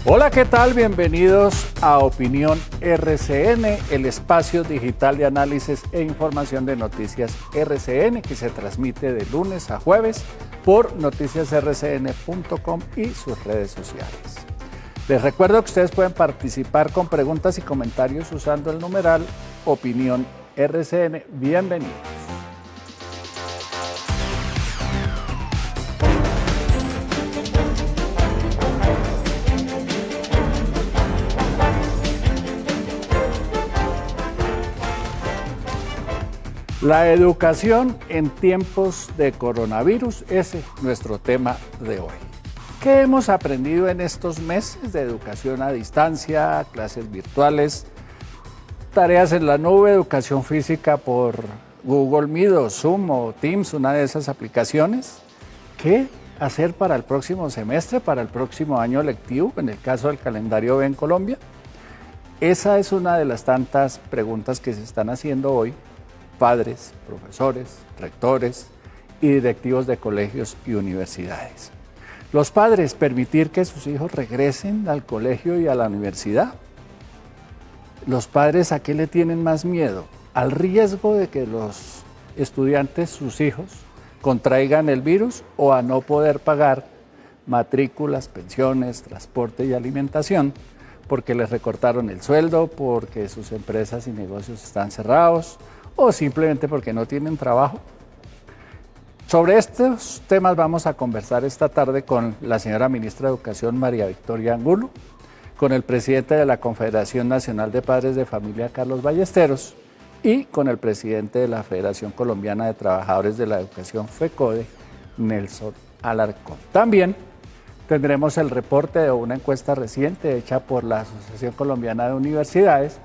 Hola, ¿qué tal? Bienvenidos a Opinión RCN, el espacio digital de análisis e información de Noticias RCN, que se transmite de lunes a jueves por noticiasrcn.com y sus redes sociales. Les recuerdo que ustedes pueden participar con preguntas y comentarios usando el numeral Opinión RCN. Bienvenidos. La educación en tiempos de coronavirus, ese es nuestro tema de hoy. ¿Qué hemos aprendido en estos meses de educación a distancia, clases virtuales, tareas en la nube, educación física por Google Meet o Zoom o Teams, una de esas aplicaciones? ¿Qué hacer para el próximo semestre, para el próximo año lectivo, en el caso del calendario B en Colombia? Esa es una de las tantas preguntas que se están haciendo hoy padres, profesores, rectores y directivos de colegios y universidades. Los padres, permitir que sus hijos regresen al colegio y a la universidad. Los padres, ¿a qué le tienen más miedo? ¿Al riesgo de que los estudiantes, sus hijos, contraigan el virus o a no poder pagar matrículas, pensiones, transporte y alimentación porque les recortaron el sueldo, porque sus empresas y negocios están cerrados o simplemente porque no tienen trabajo? Sobre estos temas vamos a conversar esta tarde con la señora ministra de Educación, María Victoria Angulo, con el presidente de la Confederación Nacional de Padres de Familia, Carlos Ballesteros, y con el presidente de la Federación Colombiana de Trabajadores de la Educación, FECODE, Nelson Alarcón. También tendremos el reporte de una encuesta reciente hecha por la Asociación Colombiana de Universidades,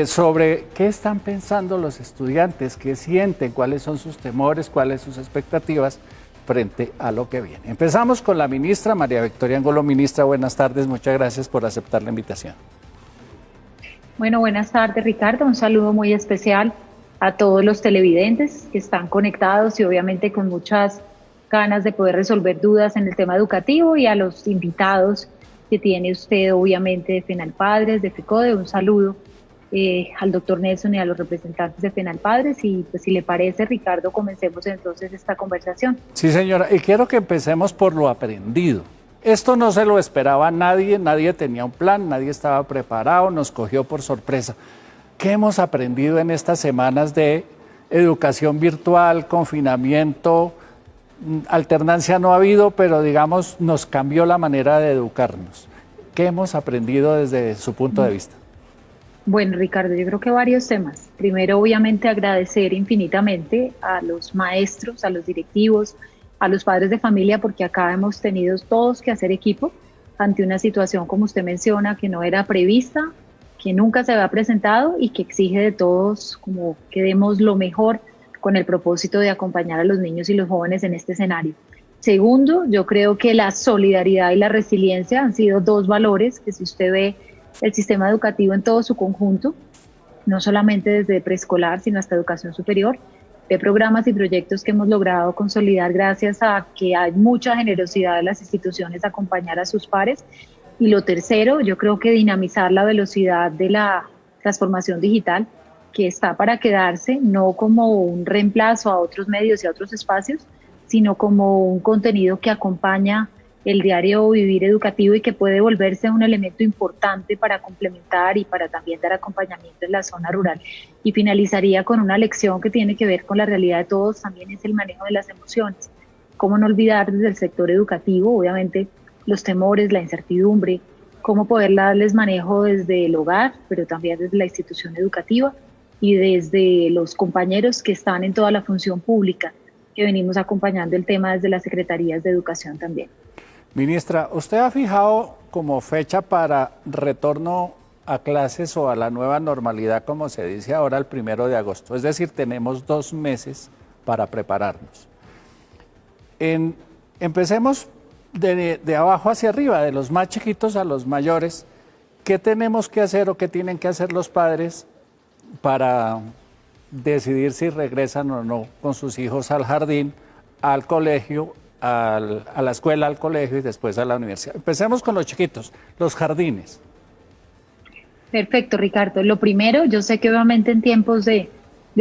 sobre qué están pensando los estudiantes, qué sienten, cuáles son sus temores, cuáles sus expectativas frente a lo que viene. Empezamos con la ministra María Victoria Angulo. Ministra, buenas tardes, muchas gracias por aceptar la invitación. Bueno, buenas tardes, Ricardo. Un saludo muy especial a todos los televidentes que están conectados y obviamente con muchas ganas de poder resolver dudas en el tema educativo, y a los invitados que tiene usted, obviamente, de FENALPADRES, de FECODE. Un saludo al doctor Nelson y a los representantes de FENALPADRES, y pues si le parece, Ricardo, comencemos entonces esta conversación. Sí, señora, y quiero que empecemos por lo aprendido. Esto no se lo esperaba nadie, nadie tenía un plan, nadie estaba preparado, nos cogió por sorpresa. ¿Qué hemos aprendido en estas semanas de educación virtual, confinamiento? Alternancia no ha habido, pero digamos nos cambió la manera de educarnos. ¿Qué hemos aprendido desde su punto de vista? Bueno, Ricardo, yo creo que varios temas. Primero, obviamente, agradecer infinitamente a los maestros, a los directivos, a los padres de familia, porque acá hemos tenido todos que hacer equipo ante una situación, como usted menciona, que no era prevista, que nunca se había presentado y que exige de todos como que demos lo mejor con el propósito de acompañar a los niños y los jóvenes en este escenario. Segundo, yo creo que la solidaridad y la resiliencia han sido dos valores que, si usted ve el sistema educativo en todo su conjunto, no solamente desde preescolar, sino hasta educación superior, de programas y proyectos que hemos logrado consolidar gracias a que hay mucha generosidad de las instituciones a acompañar a sus pares. Y lo tercero, yo creo que dinamizar la velocidad de la transformación digital, que está para quedarse, no como un reemplazo a otros medios y a otros espacios, sino como un contenido que acompaña el diario vivir educativo y que puede volverse un elemento importante para complementar y para también dar acompañamiento en la zona rural. Y finalizaría con una lección que tiene que ver con la realidad de todos, también es el manejo de las emociones. Cómo no olvidar desde el sector educativo, obviamente, los temores, la incertidumbre, cómo poder darles manejo desde el hogar, pero también desde la institución educativa y desde los compañeros que están en toda la función pública, que venimos acompañando el tema desde las secretarías de educación también. Ministra, ¿usted ha fijado como fecha para retorno a clases o a la nueva normalidad, como se dice ahora, el 1 de agosto? Es decir, tenemos 2 meses para prepararnos. Empecemos de abajo hacia arriba, de los más chiquitos a los mayores. ¿Qué tenemos que hacer o qué tienen que hacer los padres para decidir si regresan o no con sus hijos al jardín, al colegio a la escuela, al colegio y después a la universidad. Empecemos con los chiquitos, los jardines. Perfecto, Ricardo. Lo primero, yo sé que obviamente en tiempos de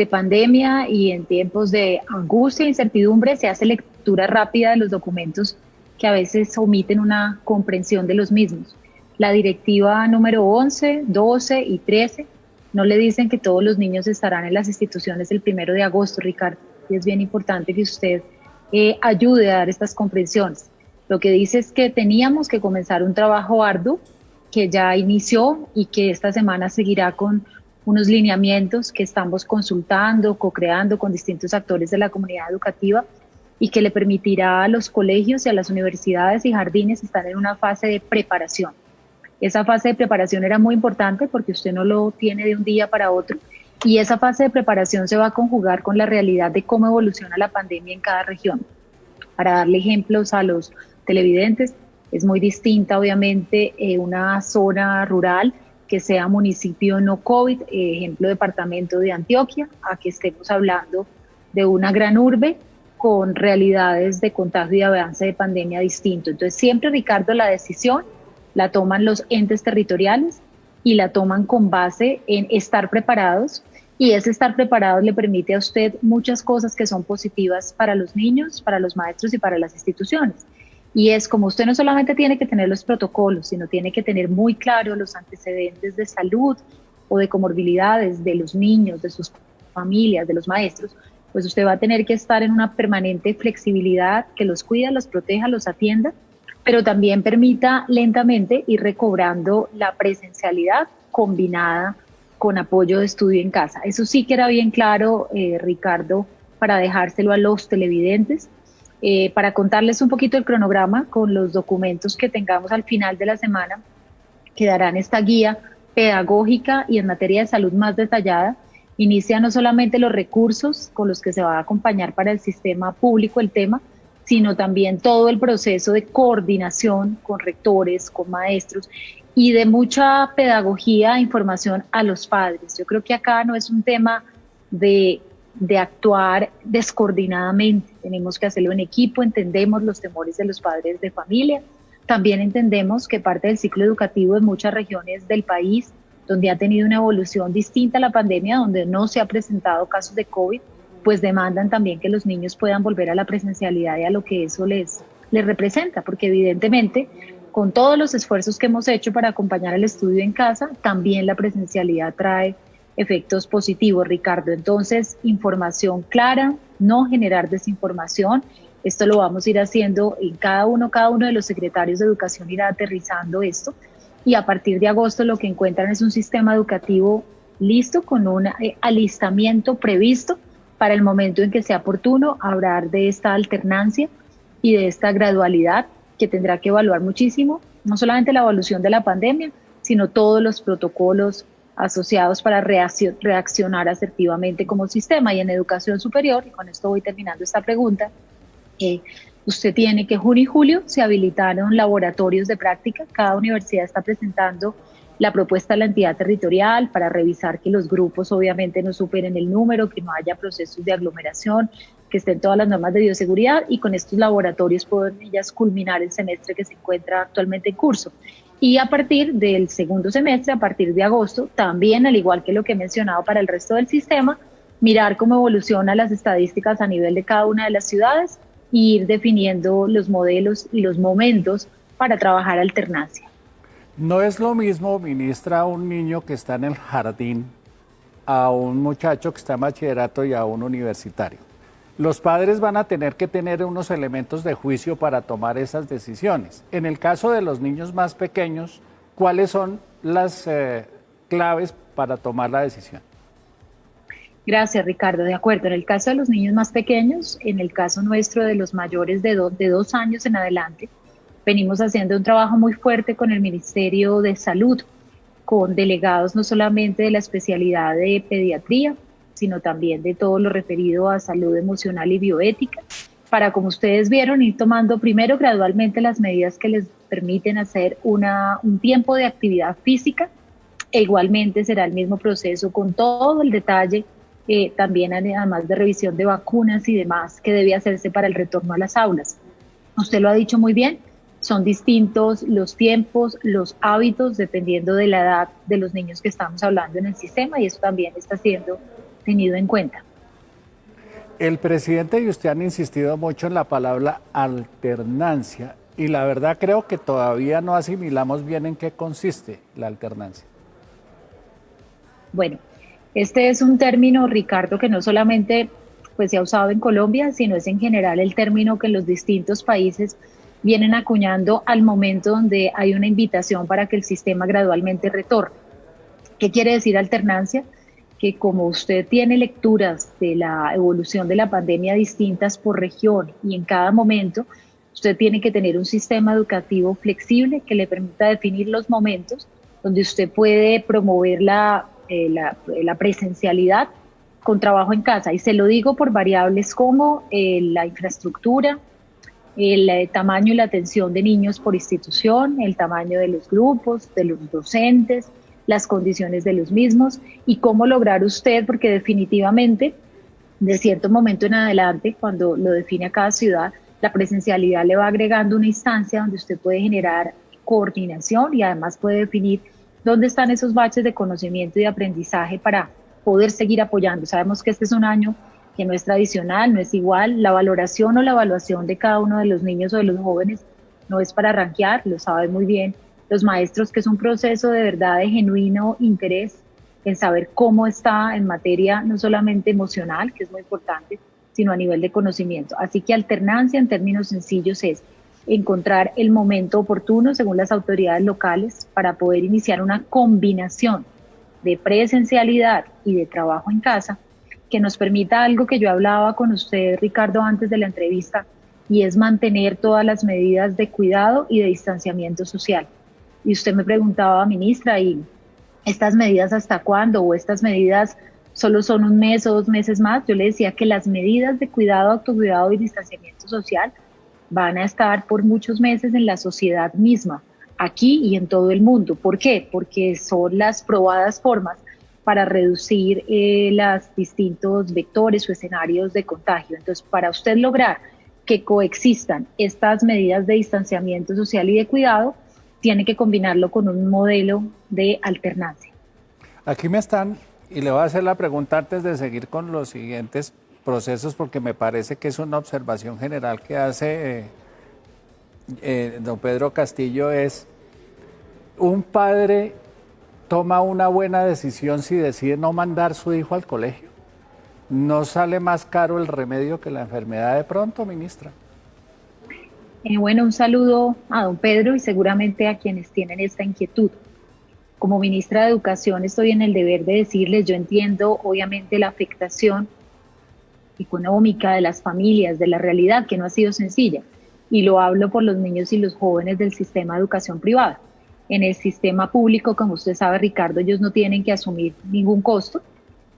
pandemia y en tiempos de angustia e incertidumbre se hace lectura rápida de los documentos que a veces omiten una comprensión de los mismos. La directiva número 11, 12 y 13 no le dicen que todos los niños estarán en las instituciones el 1 de agosto, Ricardo. Y es bien importante que usted ayude a dar estas comprensiones. Lo que dice es que teníamos que comenzar un trabajo arduo que ya inició y que esta semana seguirá con unos lineamientos que estamos consultando, co-creando con distintos actores de la comunidad educativa y que le permitirá a los colegios y a las universidades y jardines estar en una fase de preparación. Esa fase de preparación era muy importante porque usted no lo tiene de un día para otro y esa fase de preparación se va a conjugar con la realidad de cómo evoluciona la pandemia en cada región. Para darle ejemplos a los televidentes, es muy distinta obviamente una zona rural que sea municipio no COVID, ejemplo departamento de Antioquia, a que estemos hablando de una gran urbe con realidades de contagio y de avance de pandemia distinto. Entonces siempre, Ricardo, la decisión la toman los entes territoriales y la toman con base en estar preparados, y ese estar preparados le permite a usted muchas cosas que son positivas para los niños, para los maestros y para las instituciones. Y es como usted no solamente tiene que tener los protocolos, sino tiene que tener muy claro los antecedentes de salud o de comorbilidades de los niños, de sus familias, de los maestros, pues usted va a tener que estar en una permanente flexibilidad que los cuida, los proteja, los atienda, pero también permita lentamente ir recobrando la presencialidad combinada con apoyo de estudio en casa. Eso sí que era bien claro, Ricardo, para dejárselo a los televidentes, para contarles un poquito el cronograma con los documentos que tengamos al final de la semana, que darán esta guía pedagógica y en materia de salud más detallada. Inicia no solamente los recursos con los que se va a acompañar para el sistema público el tema, sino también todo el proceso de coordinación con rectores, con maestros y de mucha pedagogía e información a los padres. Yo creo que acá no es un tema de actuar descoordinadamente, tenemos que hacerlo en equipo, entendemos los temores de los padres de familia, también entendemos que parte del ciclo educativo en muchas regiones del país, donde ha tenido una evolución distinta a la pandemia, donde no se ha presentado casos de COVID, pues demandan también que los niños puedan volver a la presencialidad y a lo que eso les representa, porque evidentemente con todos los esfuerzos que hemos hecho para acompañar el estudio en casa, también la presencialidad trae efectos positivos, Ricardo. Entonces, información clara, no generar desinformación. Esto lo vamos a ir haciendo en cada uno de los secretarios de educación irá aterrizando esto. Y a partir de agosto lo que encuentran es un sistema educativo listo, con un alistamiento previsto para el momento en que sea oportuno hablar de esta alternancia y de esta gradualidad que tendrá que evaluar muchísimo, no solamente la evolución de la pandemia, sino todos los protocolos asociados para reaccionar asertivamente como sistema. Y en educación superior, y con esto voy terminando esta pregunta, usted tiene que junio y julio se habilitaron laboratorios de práctica, cada universidad está presentando la propuesta a la entidad territorial para revisar que los grupos obviamente no superen el número, que no haya procesos de aglomeración, que estén todas las normas de bioseguridad, y con estos laboratorios pueden ellas culminar el semestre que se encuentra actualmente en curso. Y a partir del segundo semestre, a partir de agosto, también, al igual que lo que he mencionado para el resto del sistema, mirar cómo evolucionan las estadísticas a nivel de cada una de las ciudades e ir definiendo los modelos y los momentos para trabajar alternancia. No es lo mismo, ministra, un niño que está en el jardín a un muchacho que está en bachillerato y a un universitario. Los padres van a tener que tener unos elementos de juicio para tomar esas decisiones. En el caso de los niños más pequeños, ¿cuáles son las claves para tomar la decisión? Gracias, Ricardo. De acuerdo. En el caso de los niños más pequeños, en el caso nuestro de los mayores de 2 años en adelante, venimos haciendo un trabajo muy fuerte con el Ministerio de Salud, con delegados no solamente de la especialidad de pediatría, sino también de todo lo referido a salud emocional y bioética, para, como ustedes vieron, ir tomando primero gradualmente las medidas que les permiten hacer un tiempo de actividad física, e igualmente será el mismo proceso con todo el detalle, también además de revisión de vacunas y demás, que debe hacerse para el retorno a las aulas. Usted lo ha dicho muy bien, son distintos los tiempos, los hábitos, dependiendo de la edad de los niños que estamos hablando en el sistema, y eso también está siendo tenido en cuenta. El presidente y usted han insistido mucho en la palabra alternancia y la verdad creo que todavía no asimilamos bien en qué consiste la alternancia. Bueno, este es un término, Ricardo, que no solamente pues, se ha usado en Colombia, sino es en general el término que los distintos países vienen acuñando al momento donde hay una invitación para que el sistema gradualmente retorne. ¿Qué quiere decir alternancia? Que como usted tiene lecturas de la evolución de la pandemia distintas por región y en cada momento, usted tiene que tener un sistema educativo flexible que le permita definir los momentos donde usted puede promover la presencialidad con trabajo en casa. Y se lo digo por variables como la infraestructura, el tamaño y la atención de niños por institución, el tamaño de los grupos, de los docentes, las condiciones de los mismos y cómo lograr usted, porque definitivamente de cierto momento en adelante, cuando lo define a cada ciudad, la presencialidad le va agregando una instancia donde usted puede generar coordinación y además puede definir dónde están esos baches de conocimiento y de aprendizaje para poder seguir apoyando. Sabemos que este es un año que no es tradicional, no es igual. La valoración o la evaluación de cada uno de los niños o de los jóvenes no es para rankear, lo saben muy bien los maestros, que es un proceso de verdad de genuino interés en saber cómo está en materia no solamente emocional, que es muy importante, sino a nivel de conocimiento. Así que alternancia en términos sencillos es encontrar el momento oportuno según las autoridades locales para poder iniciar una combinación de presencialidad y de trabajo en casa que nos permita algo que yo hablaba con usted, Ricardo, antes de la entrevista, y es mantener todas las medidas de cuidado y de distanciamiento social. Y usted me preguntaba, ministra, ¿y estas medidas hasta cuándo? ¿O estas medidas solo son un mes o 2 meses más? Yo le decía que las medidas de cuidado, autocuidado y distanciamiento social van a estar por muchos meses en la sociedad misma, aquí y en todo el mundo. ¿Por qué? Porque son las probadas formas para reducir los distintos vectores o escenarios de contagio. Entonces, para usted lograr que coexistan estas medidas de distanciamiento social y de cuidado, tiene que combinarlo con un modelo de alternancia. Aquí me están, y le voy a hacer la pregunta antes de seguir con los siguientes procesos, porque me parece que es una observación general que hace don Pedro Castillo, es un padre toma una buena decisión si decide no mandar su hijo al colegio. ¿No sale más caro el remedio que la enfermedad de pronto, ministra? Bueno, un saludo a don Pedro y seguramente a quienes tienen esta inquietud. Como ministra de Educación estoy en el deber de decirles, yo entiendo obviamente la afectación económica de las familias, de la realidad que no ha sido sencilla, y lo hablo por los niños y los jóvenes del sistema de educación privada. En el sistema público, como usted sabe, Ricardo, ellos no tienen que asumir ningún costo,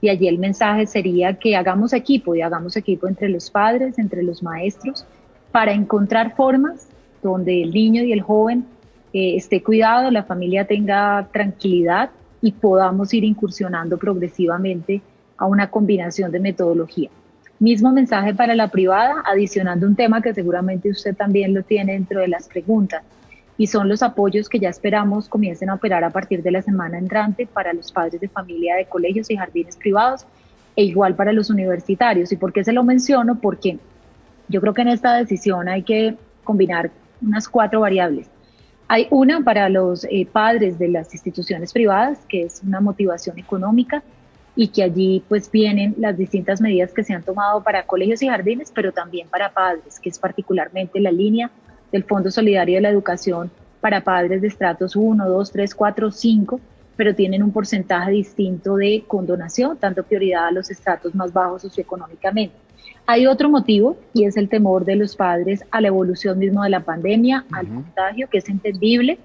y allí el mensaje sería que hagamos equipo, y hagamos equipo entre los padres, entre los maestros, para encontrar formas donde el niño y el joven esté cuidado, la familia tenga tranquilidad y podamos ir incursionando progresivamente a una combinación de metodología. Mismo mensaje para la privada, adicionando un tema que seguramente usted también lo tiene dentro de las preguntas, y son los apoyos que ya esperamos comiencen a operar a partir de la semana entrante para los padres de familia de colegios y jardines privados, e igual para los universitarios. ¿Y por qué se lo menciono? Porque yo creo que en esta decisión hay que combinar unas 4 variables. Hay una para los padres de las instituciones privadas, que es una motivación económica, y que allí pues vienen las distintas medidas que se han tomado para colegios y jardines, pero también para padres, que es particularmente la línea del Fondo Solidario de la Educación para padres de estratos 1, 2, 3, 4, 5, pero tienen un porcentaje distinto de condonación, dando prioridad a los estratos más bajos socioeconómicamente. Hay otro motivo y es el temor de los padres a la evolución mismo de la pandemia, al contagio, que es entendible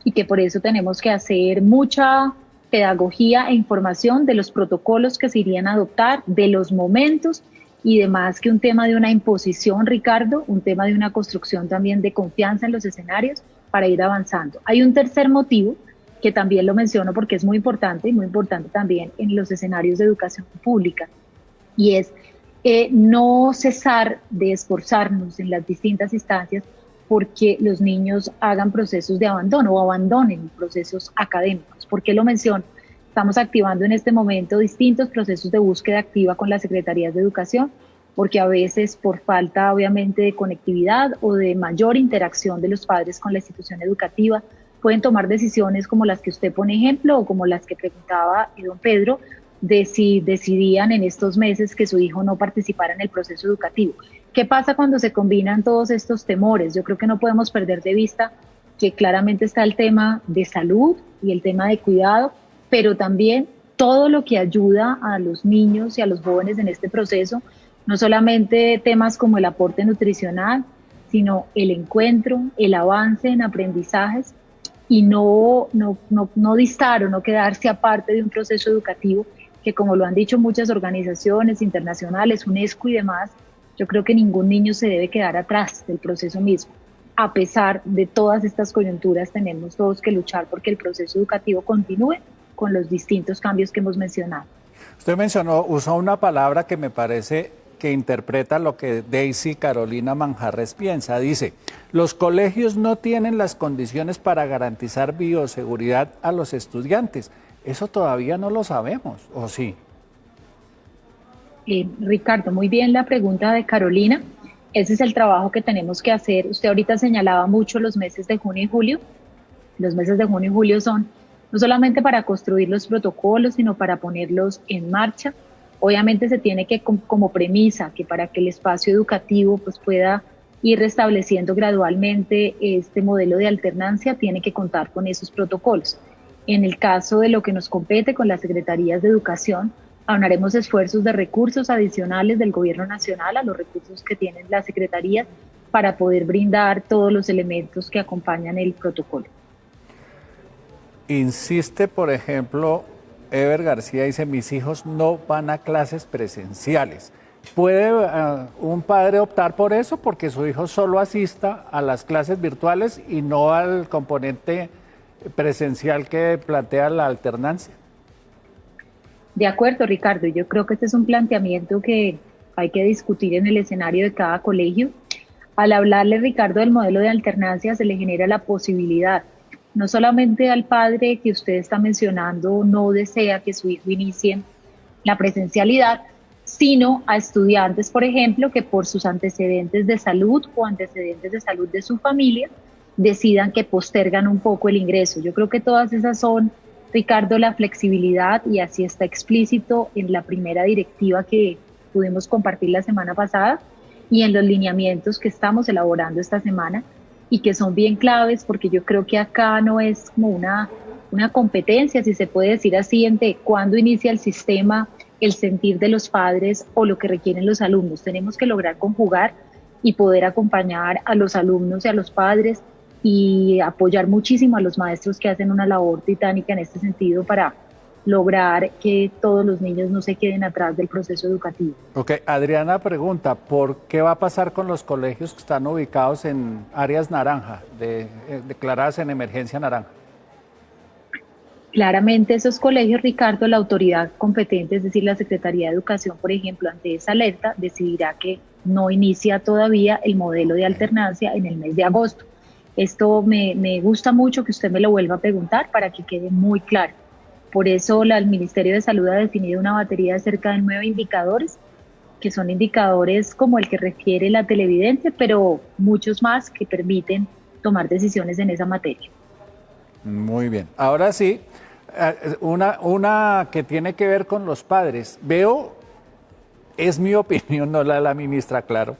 y que por eso tenemos que hacer mucha pedagogía e información de los protocolos que se irían a adoptar, de los momentos y demás, que un tema de una imposición, Ricardo, un tema de una construcción también de confianza en los escenarios para ir avanzando. Hay un tercer motivo que también lo menciono porque es muy importante y muy importante también en los escenarios de educación pública, y es no cesar de esforzarnos en las distintas instancias porque los niños hagan procesos de abandono o abandonen procesos académicos. ¿Por qué lo menciono? Estamos activando en este momento distintos procesos de búsqueda activa con las secretarías de educación, porque a veces por falta obviamente de conectividad o de mayor interacción de los padres con la institución educativa, pueden tomar decisiones como las que usted pone ejemplo o como las que preguntaba don Pedro, de si decidían en estos meses que su hijo no participara en el proceso educativo. ¿Qué pasa cuando se combinan todos estos temores? Yo creo que no podemos perder de vista que claramente está el tema de salud y el tema de cuidado, pero también todo lo que ayuda a los niños y a los jóvenes en este proceso, no solamente temas como el aporte nutricional, sino el encuentro, el avance en aprendizajes y no distar o no quedarse aparte de un proceso educativo que, como lo han dicho muchas organizaciones internacionales, UNESCO y demás, yo creo que ningún niño se debe quedar atrás del proceso mismo. A pesar de todas estas coyunturas, tenemos todos que luchar porque el proceso educativo continúe con los distintos cambios que hemos mencionado. Usted usó una palabra que me parece que interpreta lo que Daisy Carolina Manjarres piensa. Dice, los colegios no tienen las condiciones para garantizar bioseguridad a los estudiantes. Eso todavía no lo sabemos, ¿o sí? Ricardo, muy bien la pregunta de Carolina. Ese es el trabajo que tenemos que hacer. Usted ahorita señalaba mucho los meses de junio y julio. Los meses de junio y julio son no solamente para construir los protocolos, sino para ponerlos en marcha. Obviamente se tiene que, como premisa, que para que el espacio educativo pues, pueda ir restableciendo gradualmente este modelo de alternancia, tiene que contar con esos protocolos. En el caso de lo que nos compete con las secretarías de educación, aunaremos esfuerzos de recursos adicionales del gobierno nacional a los recursos que tienen las secretarías para poder brindar todos los elementos que acompañan el protocolo. Insiste, por ejemplo, Ever García dice, mis hijos no van a clases presenciales. ¿Puede un padre optar por eso? Porque su hijo solo asista a las clases virtuales y no al componente presencial que plantea la alternancia. De acuerdo, Ricardo. Yo creo que este es un planteamiento que hay que discutir en el escenario de cada colegio. Al hablarle, Ricardo, del modelo de alternancia, se le genera la posibilidad, no solamente al padre que usted está mencionando no desea que su hijo inicie la presencialidad, sino a estudiantes, por ejemplo, que por sus antecedentes de salud o antecedentes de salud de su familia, decidan que postergan un poco el ingreso. Yo creo que todas esas son, Ricardo, la flexibilidad, y así está explícito en la primera directiva que pudimos compartir la semana pasada y en los lineamientos que estamos elaborando esta semana y que son bien claves, porque yo creo que acá no es como una competencia, si se puede decir así, entre cuándo inicia el sistema, el sentir de los padres o lo que requieren los alumnos. Tenemos que lograr conjugar y poder acompañar a los alumnos y a los padres y apoyar muchísimo a los maestros que hacen una labor titánica en este sentido para lograr que todos los niños no se queden atrás del proceso educativo. Ok, Adriana pregunta, ¿por qué va a pasar con los colegios que están ubicados en áreas naranja, declaradas en emergencia naranja? Claramente esos colegios, Ricardo, la autoridad competente, es decir, la Secretaría de Educación, por ejemplo, ante esa alerta, decidirá que no inicia todavía el modelo de alternancia en el mes de agosto. Esto me gusta mucho que usted me lo vuelva a preguntar para que quede muy claro. Por eso el Ministerio de Salud ha definido una batería de cerca de 9 indicadores, que son indicadores como el que refiere la televidente, pero muchos más que permiten tomar decisiones en esa materia. Muy bien. Ahora sí, una que tiene que ver con los padres. Veo, es mi opinión, no la de la ministra, claro,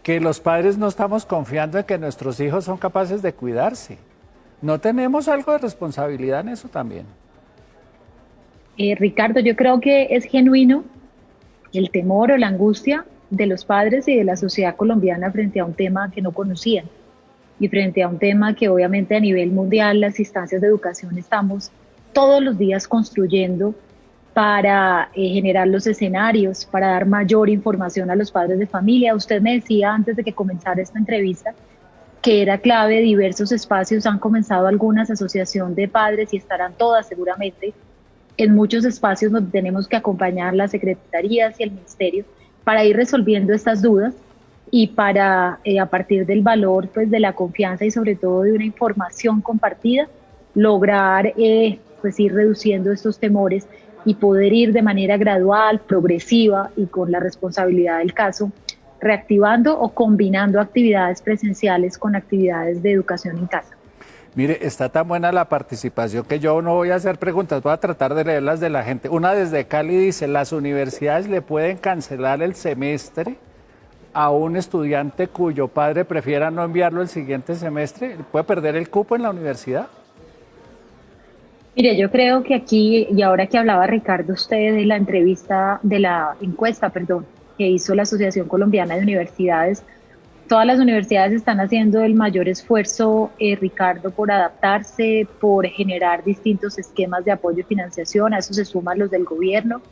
que los padres no estamos confiando en que nuestros hijos son capaces de cuidarse. ¿No tenemos algo de responsabilidad en eso también? Ricardo, yo creo que es genuino el temor o la angustia de los padres y de la sociedad colombiana frente a un tema que no conocían y frente a un tema que obviamente a nivel mundial las instancias de educación estamos todos los días construyendo para generar los escenarios, para dar mayor información a los padres de familia. Usted me decía antes de que comenzara esta entrevista que era clave, diversos espacios han comenzado algunas asociaciones de padres y estarán todas seguramente en muchos espacios donde tenemos que acompañar las secretarías y el ministerio para ir resolviendo estas dudas y para a partir del valor pues de la confianza y sobre todo de una información compartida, lograr pues ir reduciendo estos temores y poder ir de manera gradual, progresiva y con la responsabilidad del caso, reactivando o combinando actividades presenciales con actividades de educación en casa. Mire, está tan buena la participación que yo no voy a hacer preguntas, voy a tratar de leerlas de la gente. Una desde Cali dice, ¿las universidades le pueden cancelar el semestre a un estudiante cuyo padre prefiera no enviarlo el siguiente semestre? ¿Puede perder el cupo en la universidad? Mire, yo creo que aquí, y ahora que hablaba Ricardo, usted de la entrevista, de la encuesta, perdón, que hizo la Asociación Colombiana de Universidades, todas las universidades están haciendo el mayor esfuerzo, Ricardo, por adaptarse, por generar distintos esquemas de apoyo y financiación, a eso se suman los del gobierno,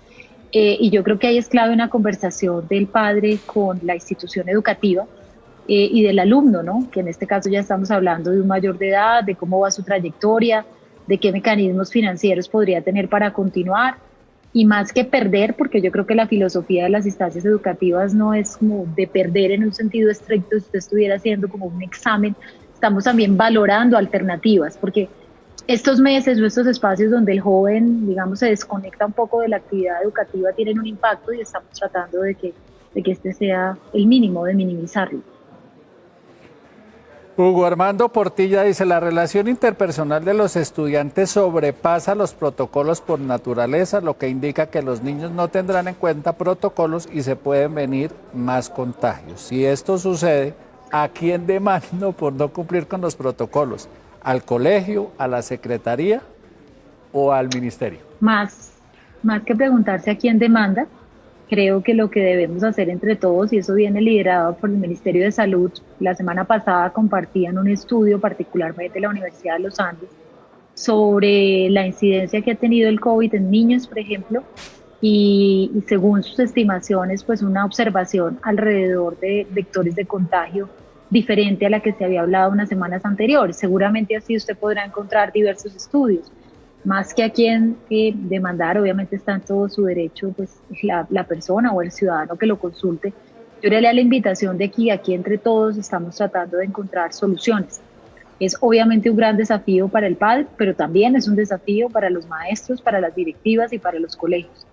y yo creo que ahí es clave una conversación del padre con la institución educativa y del alumno, ¿no? Que en este caso ya estamos hablando de un mayor de edad, de cómo va su trayectoria, de qué mecanismos financieros podría tener para continuar, y más que perder, porque yo creo que la filosofía de las instancias educativas no es como de perder en un sentido estricto, si usted estuviera haciendo como un examen, estamos también valorando alternativas, porque estos meses o estos espacios donde el joven, digamos, se desconecta un poco de la actividad educativa tienen un impacto y estamos tratando de que este sea el mínimo, de minimizarlo. Hugo Armando Portilla dice, la relación interpersonal de los estudiantes sobrepasa los protocolos por naturaleza, lo que indica que los niños no tendrán en cuenta protocolos y se pueden venir más contagios. Si esto sucede, ¿a quién demando por no cumplir con los protocolos? ¿Al colegio, a la secretaría o al ministerio? Más que preguntarse a quién demanda, creo que lo que debemos hacer entre todos, y eso viene liderado por el Ministerio de Salud, la semana pasada compartían un estudio, particularmente la Universidad de los Andes, sobre la incidencia que ha tenido el COVID en niños, por ejemplo, y según sus estimaciones, pues una observación alrededor de vectores de contagio diferente a la que se había hablado unas semanas anteriores. Seguramente así usted podrá encontrar diversos estudios. Más que a quien demandar, obviamente está en todo su derecho, pues la persona o el ciudadano que lo consulte. Yo le haría la invitación de que aquí entre todos estamos tratando de encontrar soluciones. Es obviamente un gran desafío para el padre, pero también es un desafío para los maestros, para las directivas y para los colegios.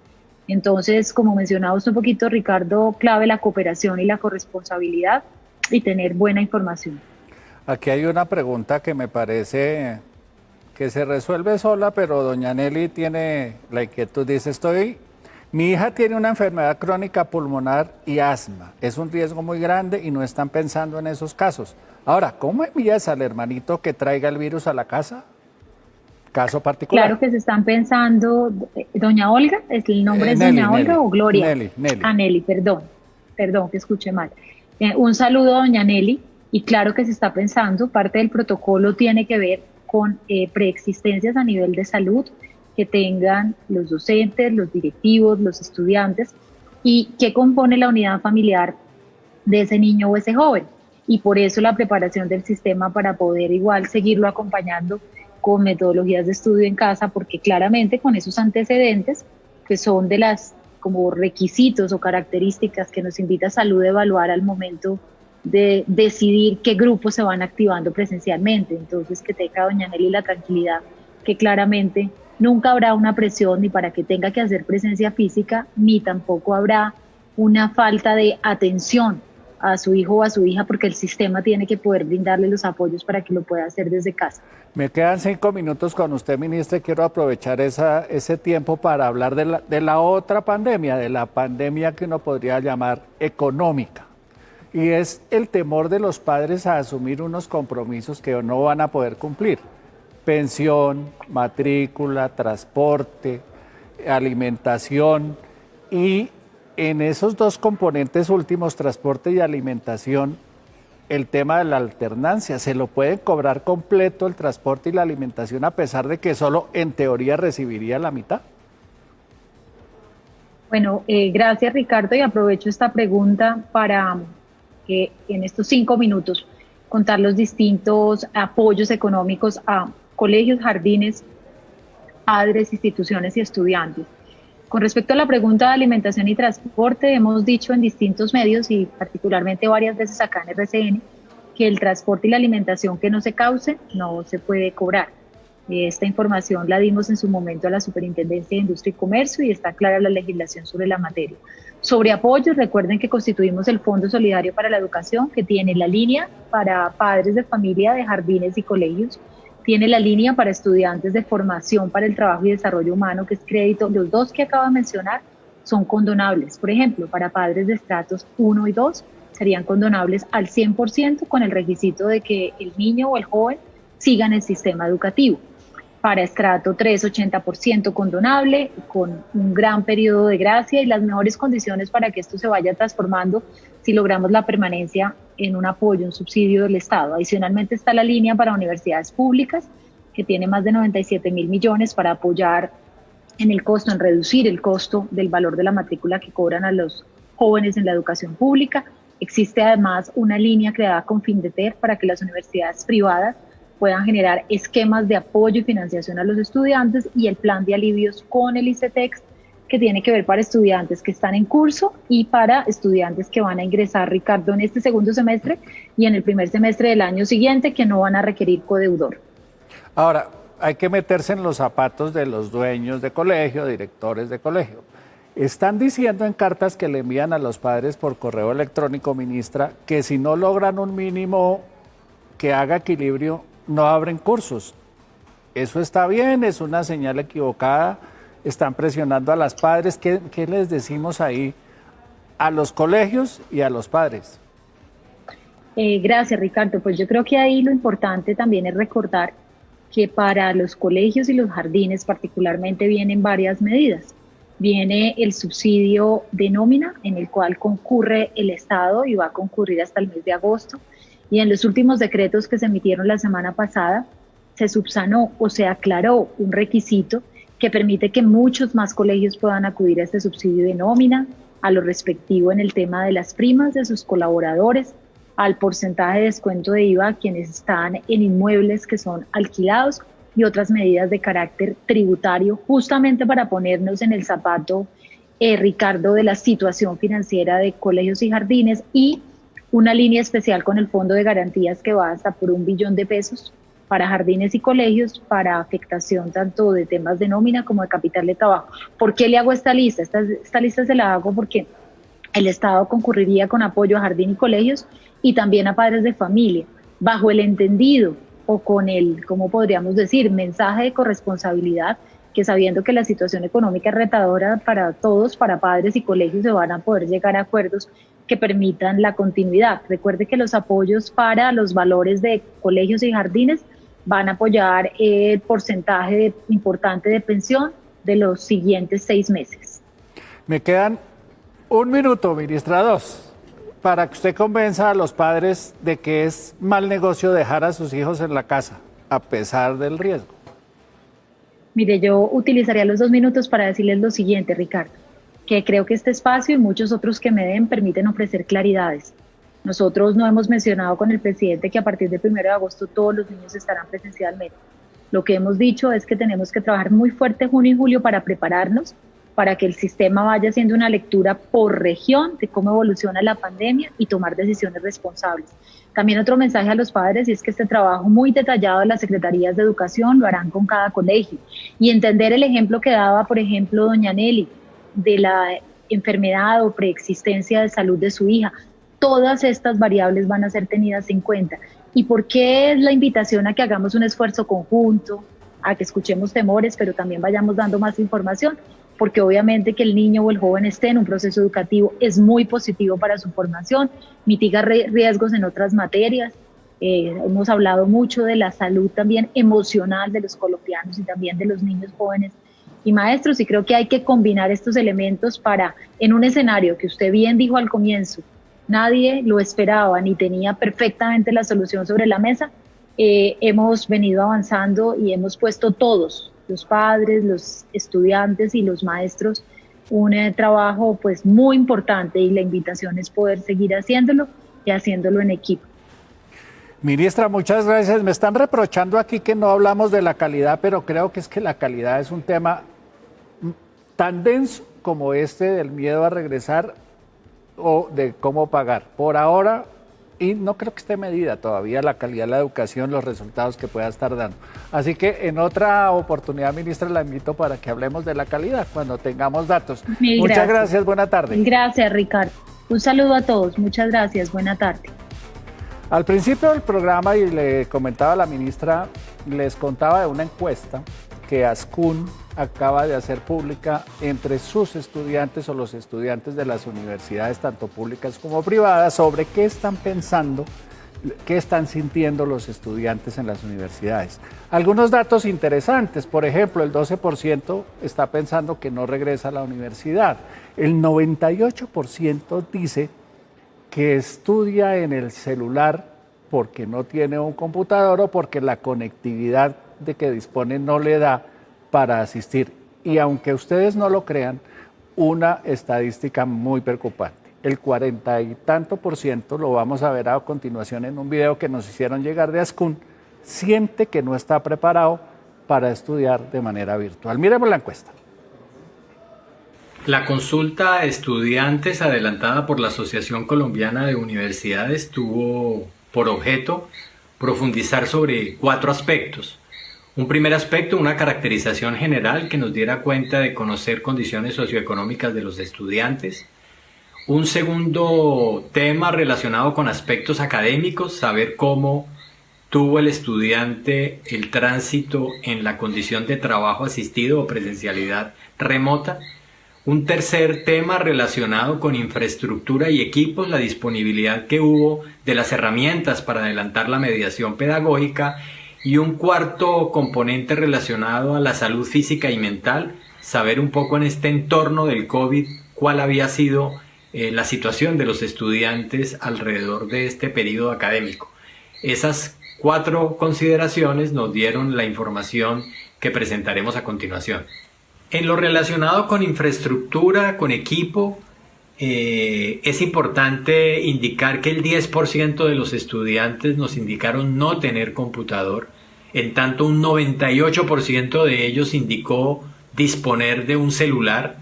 Entonces, como mencionaba usted un poquito, Ricardo, clave la cooperación y la corresponsabilidad y tener buena información. Aquí hay una pregunta que me parece que se resuelve sola, pero doña Nelly tiene la inquietud, dice, mi hija tiene una enfermedad crónica pulmonar y asma, es un riesgo muy grande y no están pensando en esos casos. Ahora, ¿cómo envías al hermanito que traiga el virus a la casa? Caso particular. Claro que se están pensando, doña Olga, ¿el nombre es Nelly, doña Olga o Gloria? Nelly. Ah, Nelly, perdón que escuché mal. Un saludo a doña Nelly, y claro que se está pensando, parte del protocolo tiene que ver con preexistencias a nivel de salud que tengan los docentes, los directivos, los estudiantes, y qué compone la unidad familiar de ese niño o ese joven. Y por eso la preparación del sistema para poder igual seguirlo acompañando con metodologías de estudio en casa, porque claramente con esos antecedentes, que son de las como requisitos o características que nos invita Salud a evaluar al momento de decidir qué grupos se van activando presencialmente. Entonces, que tenga doña Nelly la tranquilidad que claramente nunca habrá una presión ni para que tenga que hacer presencia física, ni tampoco habrá una falta de atención a su hijo o a su hija, porque el sistema tiene que poder brindarle los apoyos para que lo pueda hacer desde casa. Me quedan 5 minutos con usted, ministra, y quiero aprovechar ese tiempo para hablar de la otra pandemia, de la pandemia que uno podría llamar económica. Y es el temor de los padres a asumir unos compromisos que no van a poder cumplir. Pensión, matrícula, transporte, alimentación. Y en esos dos componentes últimos, transporte y alimentación, el tema de la alternancia, ¿se lo pueden cobrar completo el transporte y la alimentación a pesar de que solo en teoría recibiría la mitad? Bueno, gracias Ricardo, y aprovecho esta pregunta para que en estos 5 minutos contar los distintos apoyos económicos a colegios, jardines, padres, instituciones y estudiantes. Con respecto a la pregunta de alimentación y transporte, hemos dicho en distintos medios y particularmente varias veces acá en RCN que el transporte y la alimentación que no se cause no se puede cobrar. Esta información la dimos en su momento a la Superintendencia de Industria y Comercio y está clara la legislación sobre la materia. Sobre apoyos, recuerden que constituimos el Fondo Solidario para la Educación, que tiene la línea para padres de familia de jardines y colegios, tiene la línea para estudiantes de formación para el trabajo y desarrollo humano, que es crédito. Los dos que acabo de mencionar son condonables. Por ejemplo, para padres de estratos 1 y 2 serían condonables al 100% con el requisito de que el niño o el joven sigan el sistema educativo. Para estrato 3, 80% condonable, con un gran periodo de gracia y las mejores condiciones para que esto se vaya transformando si logramos la permanencia en un apoyo, un subsidio del Estado. Adicionalmente está la línea para universidades públicas, que tiene más de 97.000 millones para apoyar en el costo, en reducir el costo del valor de la matrícula que cobran a los jóvenes en la educación pública. Existe además una línea creada con Findeter para que las universidades privadas puedan generar esquemas de apoyo y financiación a los estudiantes, y el plan de alivios con el ICETEX, que tiene que ver para estudiantes que están en curso y para estudiantes que van a ingresar, Ricardo, en este segundo semestre y en el primer semestre del año siguiente, que no van a requerir codeudor. Ahora, hay que meterse en los zapatos de los dueños de colegio, directores de colegio. Están diciendo en cartas que le envían a los padres por correo electrónico, ministra, que si no logran un mínimo que haga equilibrio, no abren cursos. ¿Eso está bien? ¿Es una señal equivocada? ¿Están presionando a las padres? ¿Qué les decimos ahí a los colegios y a los padres? Gracias, Ricardo. Pues yo creo que ahí lo importante también es recordar que para los colegios y los jardines particularmente vienen varias medidas. Viene el subsidio de nómina, en el cual concurre el Estado y va a concurrir hasta el mes de agosto. Y en los últimos decretos que se emitieron la semana pasada, se subsanó o se aclaró un requisito que permite que muchos más colegios puedan acudir a este subsidio de nómina, a lo respectivo en el tema de las primas de sus colaboradores, al porcentaje de descuento de IVA a quienes están en inmuebles que son alquilados y otras medidas de carácter tributario, justamente para ponernos en el zapato, Ricardo, de la situación financiera de colegios y jardines, y una línea especial con el Fondo de Garantías que va hasta por 1 billón de pesos para jardines y colegios, para afectación tanto de temas de nómina como de capital de trabajo. ¿Por qué le hago esta lista? Esta lista se la hago porque el Estado concurriría con apoyo a jardín y colegios y también a padres de familia, bajo el entendido o con el, ¿cómo podríamos decir?, mensaje de corresponsabilidad, que sabiendo que la situación económica es retadora para todos, para padres y colegios, se van a poder llegar a acuerdos que permitan la continuidad. Recuerde que los apoyos para los valores de colegios y jardines van a apoyar el porcentaje importante de pensión de los siguientes 6 meses. Me quedan 1 minuto, ministra, 2, para que usted convenza a los padres de que es mal negocio dejar a sus hijos en la casa, a pesar del riesgo. Mire, yo utilizaría los 2 minutos para decirles lo siguiente, Ricardo, que creo que este espacio y muchos otros que me den permiten ofrecer claridades. Nosotros no hemos mencionado con el presidente que a partir del 1 de agosto todos los niños estarán presencialmente. Lo que hemos dicho es que tenemos que trabajar muy fuerte junio y julio para prepararnos, para que el sistema vaya haciendo una lectura por región de cómo evoluciona la pandemia y tomar decisiones responsables. También otro mensaje a los padres, y es que este trabajo muy detallado de las secretarías de educación lo harán con cada colegio, y entender el ejemplo que daba, por ejemplo, doña Nelly, de la enfermedad o preexistencia de salud de su hija. Todas estas variables van a ser tenidas en cuenta. ¿Y por qué es la invitación a que hagamos un esfuerzo conjunto, a que escuchemos temores, pero también vayamos dando más información? Porque obviamente que el niño o el joven esté en un proceso educativo es muy positivo para su formación, mitiga riesgos en otras materias. Hemos hablado mucho de la salud también emocional de los colombianos y también de los niños, jóvenes y maestros, y creo que hay que combinar estos elementos para, en un escenario que usted bien dijo al comienzo, nadie lo esperaba ni tenía perfectamente la solución sobre la mesa, hemos venido avanzando y hemos puesto todos, los padres, los estudiantes y los maestros, un trabajo pues muy importante, y la invitación es poder seguir haciéndolo y haciéndolo en equipo. Ministra, muchas gracias. Me están reprochando aquí que no hablamos de la calidad, pero creo que es que la calidad es un tema tan denso como este del miedo a regresar o de cómo pagar. Por ahora, y no creo que esté medida todavía la calidad de la educación, los resultados que pueda estar dando. Así que en otra oportunidad, ministra, la invito para que hablemos de la calidad cuando tengamos datos. Muchas gracias, buena tarde. Gracias, Ricardo. Un saludo a todos, muchas gracias, buena tarde. Al principio del programa, y le comentaba a la ministra, les contaba de una encuesta que Ascun acaba de hacer pública entre sus estudiantes o los estudiantes de las universidades, tanto públicas como privadas, sobre qué están pensando, qué están sintiendo los estudiantes en las universidades. Algunos datos interesantes, por ejemplo, el 12% está pensando que no regresa a la universidad. El 98% dice que estudia en el celular porque no tiene un computador o porque la conectividad de que dispone no le da para asistir. Y aunque ustedes no lo crean, una estadística muy preocupante. El 40 y tanto por ciento, lo vamos a ver a continuación en un video que nos hicieron llegar de Ascun, siente que no está preparado para estudiar de manera virtual. Miremos la encuesta. La consulta a estudiantes adelantada por la Asociación Colombiana de Universidades tuvo por objeto profundizar sobre 4 aspectos. Un primer aspecto, una caracterización general que nos diera cuenta de conocer condiciones socioeconómicas de los estudiantes. Un segundo tema relacionado con aspectos académicos, saber cómo tuvo el estudiante el tránsito en la condición de trabajo asistido o presencialidad remota. Un tercer tema relacionado con infraestructura y equipos, la disponibilidad que hubo de las herramientas para adelantar la mediación pedagógica. Y un cuarto componente relacionado a la salud física y mental, saber un poco en este entorno del COVID cuál había sido la situación de los estudiantes alrededor de este periodo académico. Esas 4 consideraciones nos dieron la información que presentaremos a continuación. En lo relacionado con infraestructura, con equipo, es importante indicar que el 10% de los estudiantes nos indicaron no tener computador, en tanto un 98% de ellos indicó disponer de un celular,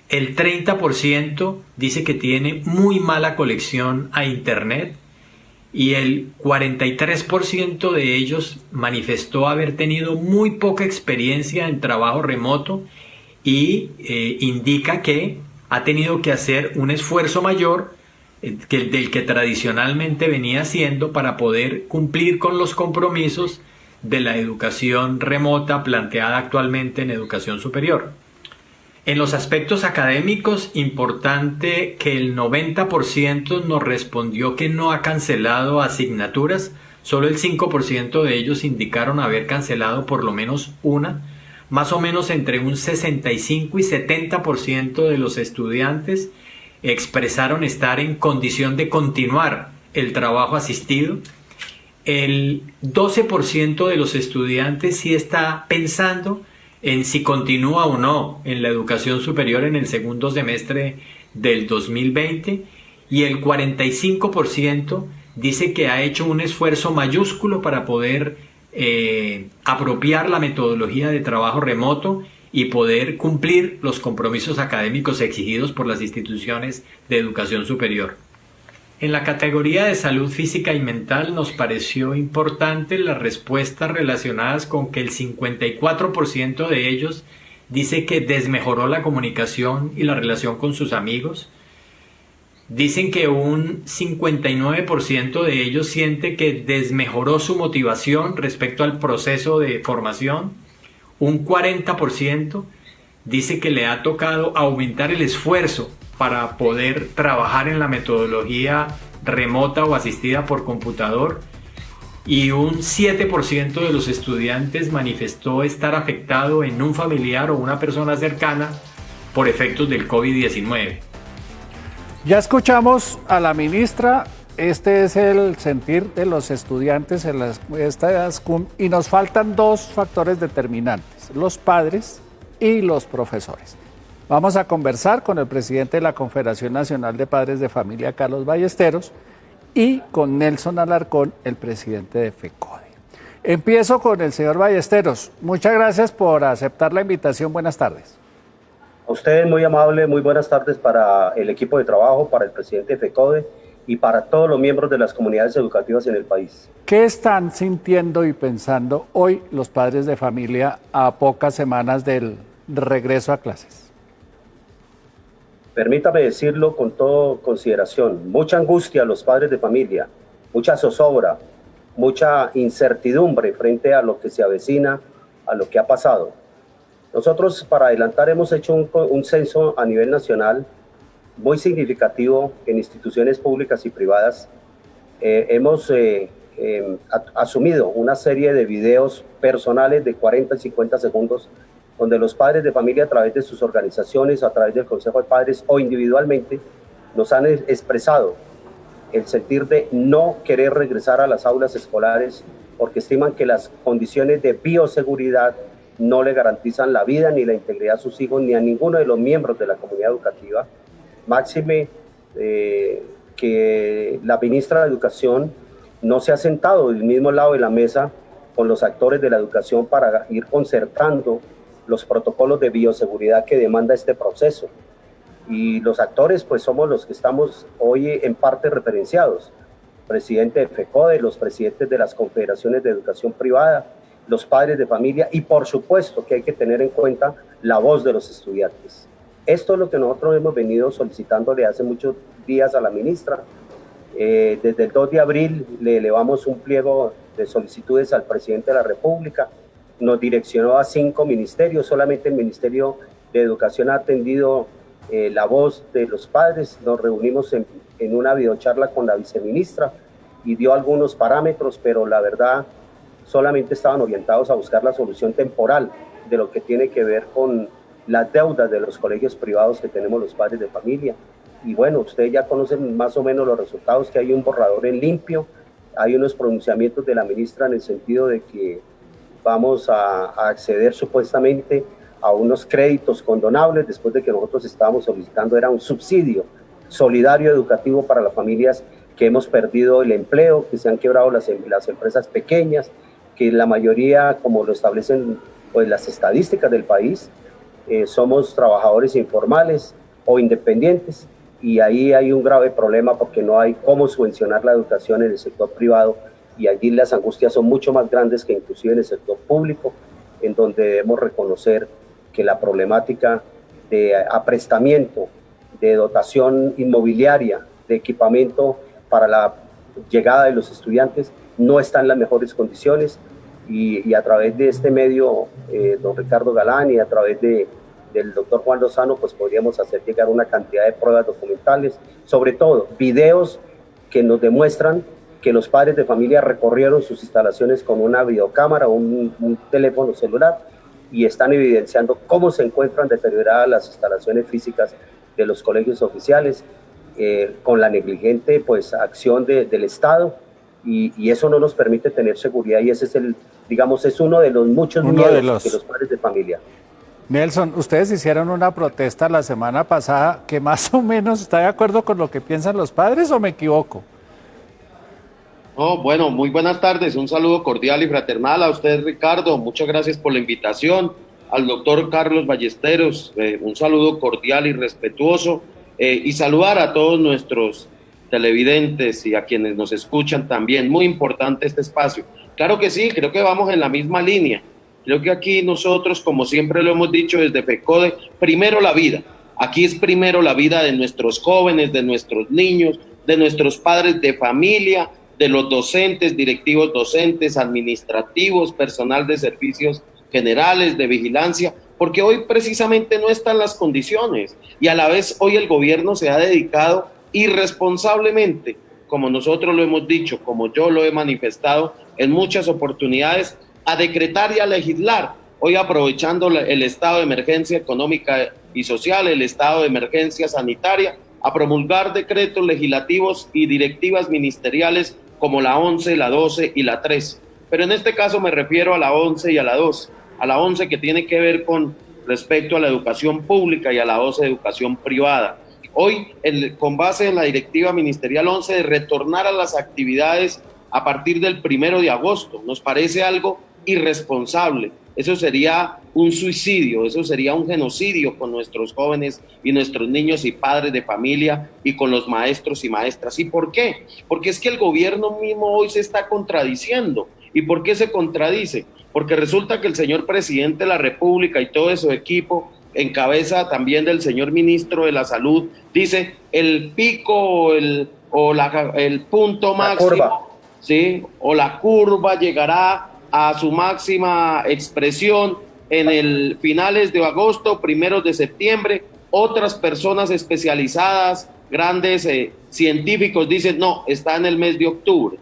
el 30% dice que tiene muy mala conexión a internet y el 43% de ellos manifestó haber tenido muy poca experiencia en trabajo remoto y indica que ha tenido que hacer un esfuerzo mayor del que tradicionalmente venía haciendo para poder cumplir con los compromisos de la educación remota planteada actualmente en educación superior. En los aspectos académicos, importante que el 90% nos respondió que no ha cancelado asignaturas, solo el 5% de ellos indicaron haber cancelado por lo menos una. Más o menos entre un 65 y 70% de los estudiantes expresaron estar en condición de continuar el trabajo asistido. El 12% de los estudiantes sí está pensando en si continúa o no en la educación superior en el segundo semestre del 2020 y el 45% dice que ha hecho un esfuerzo mayúsculo para poder apropiar la metodología de trabajo remoto y poder cumplir los compromisos académicos exigidos por las instituciones de educación superior. En la categoría de salud física y mental nos pareció importante las respuestas relacionadas con que el 54% de ellos dice que desmejoró la comunicación y la relación con sus amigos. Dicen que un 59% de ellos siente que desmejoró su motivación respecto al proceso de formación. Un 40% dice que le ha tocado aumentar el esfuerzo para poder trabajar en la metodología remota o asistida por computador. Y un 7% de los estudiantes manifestó estar afectado en un familiar o una persona cercana por efectos del COVID-19. Ya escuchamos a la ministra, este es el sentir de los estudiantes en la encuesta de Ascun y nos faltan 2 factores determinantes, los padres y los profesores. Vamos a conversar con el presidente de la Confederación Nacional de Padres de Familia, Carlos Ballesteros, y con Nelson Alarcón, el presidente de FECODE. Empiezo con el señor Ballesteros. Muchas gracias por aceptar la invitación. Buenas tardes. A ustedes muy amable, muy buenas tardes para el equipo de trabajo, para el presidente de FECODE y para todos los miembros de las comunidades educativas en el país. ¿Qué están sintiendo y pensando hoy los padres de familia a pocas semanas del regreso a clases? Permítame decirlo con toda consideración, mucha angustia a los padres de familia, mucha zozobra, mucha incertidumbre frente a lo que se avecina, a lo que ha pasado. Nosotros, para adelantar, hemos hecho un censo a nivel nacional muy significativo en instituciones públicas y privadas. Hemos asumido una serie de videos personales de 40 y 50 segundos donde los padres de familia, a través de sus organizaciones, a través del Consejo de Padres o individualmente, nos han expresado el sentir de no querer regresar a las aulas escolares porque estiman que las condiciones de bioseguridad no le garantizan la vida ni la integridad a sus hijos ni a ninguno de los miembros de la comunidad educativa. Máxime que la ministra de Educación no se ha sentado del mismo lado de la mesa con los actores de la educación para ir concertando los protocolos de bioseguridad que demanda este proceso. Y los actores pues somos los que estamos hoy en parte referenciados. Presidente de FECODE, los presidentes de las confederaciones de educación privada, los padres de familia y por supuesto que hay que tener en cuenta la voz de los estudiantes. Esto es lo que nosotros hemos venido solicitándole hace muchos días a la ministra. Desde el 2 de abril le elevamos un pliego de solicitudes al presidente de la República, nos direccionó a 5 ministerios, solamente el Ministerio de Educación ha atendido la voz de los padres, nos reunimos en una videocharla con la viceministra y dio algunos parámetros, pero la verdad solamente estaban orientados a buscar la solución temporal de lo que tiene que ver con las deudas de los colegios privados que tenemos los padres de familia. Y bueno, ustedes ya conocen más o menos los resultados, que hay un borrador en limpio, hay unos pronunciamientos de la ministra en el sentido de que vamos a acceder supuestamente a unos créditos condonables después de que nosotros estábamos solicitando, era un subsidio solidario educativo para las familias que hemos perdido el empleo, que se han quebrado las empresas pequeñas, que la mayoría, como lo establecen pues, las estadísticas del país, somos trabajadores informales o independientes, y ahí hay un grave problema porque no hay cómo subvencionar la educación en el sector privado, y allí las angustias son mucho más grandes que inclusive en el sector público, en donde debemos reconocer que la problemática de aprestamiento, de dotación inmobiliaria, de equipamiento para la llegada de los estudiantes no está en las mejores condiciones, y a través de este medio, don Ricardo Galán, y a través del doctor Juan Lozano, pues podríamos hacer llegar una cantidad de pruebas documentales, sobre todo videos que nos demuestran que los padres de familia recorrieron sus instalaciones con una videocámara o un teléfono celular y están evidenciando cómo se encuentran deterioradas las instalaciones físicas de los colegios oficiales con la negligente pues, acción del Estado, y eso no nos permite tener seguridad, y ese es es uno de los muchos miedos de los padres de familia. Nelson, ustedes hicieron una protesta la semana pasada que más o menos está de acuerdo con lo que piensan los padres, ¿o me equivoco? No, bueno, muy buenas tardes, un saludo cordial y fraternal a usted, Ricardo, muchas gracias por la invitación, al doctor Carlos Ballesteros, un saludo cordial y respetuoso, y saludar a todos nuestros televidentes y a quienes nos escuchan también, muy importante este espacio. Claro que sí, creo que vamos en la misma línea, creo que aquí nosotros, como siempre lo hemos dicho desde FECODE, primero la vida, aquí es primero la vida de nuestros jóvenes, de nuestros niños, de nuestros padres de familia, de los docentes, directivos docentes, administrativos, personal de servicios generales, de vigilancia, porque hoy precisamente no están las condiciones y a la vez hoy el gobierno se ha dedicado irresponsablemente, como nosotros lo hemos dicho, como yo lo he manifestado en muchas oportunidades, a decretar y a legislar, hoy aprovechando el estado de emergencia económica y social, el estado de emergencia sanitaria, a promulgar decretos legislativos y directivas ministeriales como la 11, la 12 y la 13. Pero en este caso me refiero a la 11 y a la 12. A la 11 que tiene que ver con respecto a la educación pública y a la 12 de educación privada. Hoy, con base en la directiva ministerial 11 de retornar a las actividades a partir del 1 de agosto, nos parece algo irresponsable. eso sería un suicidio, eso sería un genocidio con nuestros jóvenes y nuestros niños y padres de familia y con los maestros y maestras. ¿Y por qué? Porque es que el gobierno mismo hoy se está contradiciendo. ¿Y por qué se contradice? Porque resulta que el señor presidente de la República y todo su equipo, en cabeza también del señor ministro de la Salud, dice el pico el punto máximo, ¿sí? O la curva llegará a su máxima expresión en el finales de agosto, primeros de septiembre. Otras personas especializadas, grandes científicos dicen, no, está en el mes de octubre.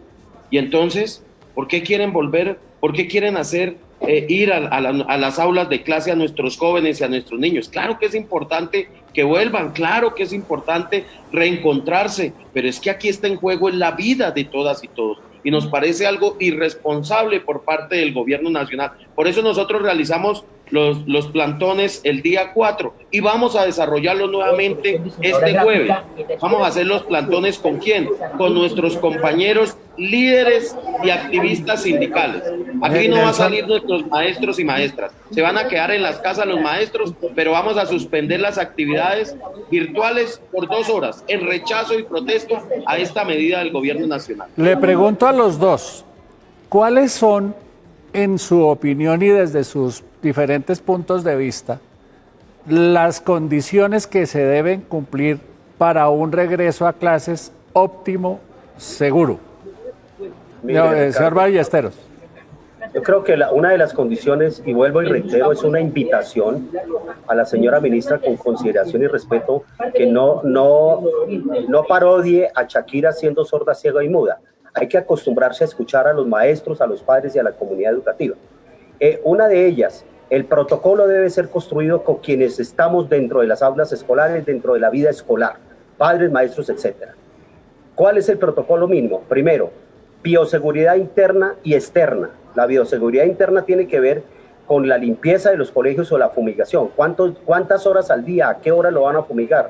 Y entonces, ¿por qué quieren volver? ¿Por qué quieren hacer ir a las aulas de clase a nuestros jóvenes y a nuestros niños? Claro que es importante que vuelvan, claro que es importante reencontrarse, pero es que aquí está en juego la vida de todas y todos. Y nos parece algo irresponsable por parte del gobierno nacional. Por eso nosotros realizamos los plantones el día 4 y vamos a desarrollarlos nuevamente este jueves. Vamos a hacer los plantones ¿con quién? Con nuestros compañeros líderes y activistas sindicales. Aquí no va a salir nuestros maestros y maestras. Se van a quedar en las casas los maestros, pero vamos a suspender las actividades virtuales por 2 horas en rechazo y protesta a esta medida del gobierno nacional. Le pregunto a los dos, ¿cuáles son, en su opinión y desde sus diferentes puntos de vista, las condiciones que se deben cumplir para un regreso a clases óptimo, seguro? Señor Ballesteros. Yo creo que una de las condiciones, y vuelvo y reitero, es una invitación a la señora ministra con consideración y respeto, que no parodie a Shakira siendo sorda, ciega y muda. Hay que acostumbrarse a escuchar a los maestros, a los padres y a la comunidad educativa. Una de ellas, el protocolo debe ser construido con quienes estamos dentro de las aulas escolares, dentro de la vida escolar, padres, maestros, etcétera. ¿Cuál es el protocolo mínimo? Primero, bioseguridad interna y externa. La bioseguridad interna tiene que ver con la limpieza de los colegios o la fumigación. ¿Cuántas horas al día? ¿A qué hora lo van a fumigar?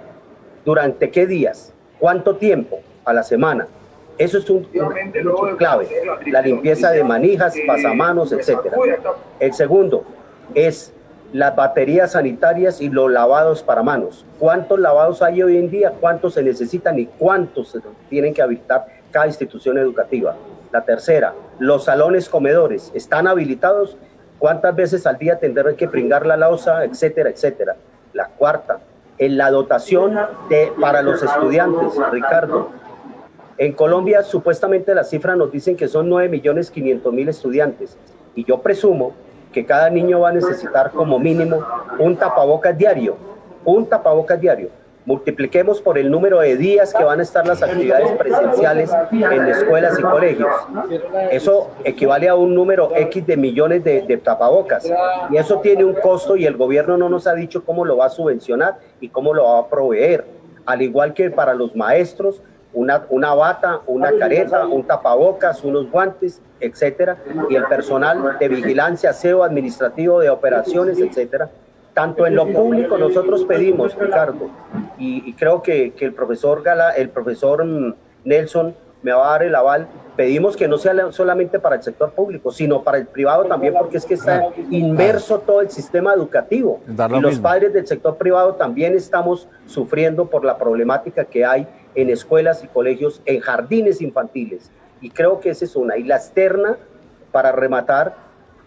¿Durante qué días? ¿Cuánto tiempo a la semana? Eso es un clave. La limpieza de manijas, pasamanos, etcétera. El segundo es las baterías sanitarias y los lavados para manos. ¿Cuántos lavados hay hoy en día? ¿Cuántos se necesitan y cuántos se tienen que habilitar cada institución educativa? La tercera, los salones comedores, ¿están habilitados? ¿Cuántas veces al día tendrán que pringar la loza, etcétera, etcétera? La cuarta, en la dotación para los estudiantes, Ricardo. En Colombia supuestamente las cifras nos dicen que son 9.500.000 estudiantes y yo presumo que cada niño va a necesitar como mínimo un tapabocas diario. Multipliquemos por el número de días que van a estar las actividades presenciales en escuelas y colegios. Eso equivale a un número X de millones de tapabocas. Y eso tiene un costo y el gobierno no nos ha dicho cómo lo va a subvencionar y cómo lo va a proveer. Al igual que para los maestros, una bata, una careta, un tapabocas, unos guantes, etcétera. Y el personal de vigilancia, aseo administrativo, de operaciones, etcétera. Tanto en lo público nosotros pedimos, Ricardo, y creo que el profesor Nelson me va a dar el aval, pedimos que no sea solamente para el sector público, sino para el privado también, porque es que está inmerso todo el sistema educativo. Y los padres del sector privado también estamos sufriendo por la problemática que hay en escuelas y colegios, en jardines infantiles. Y creo que esa es una. Y la externa, para rematar,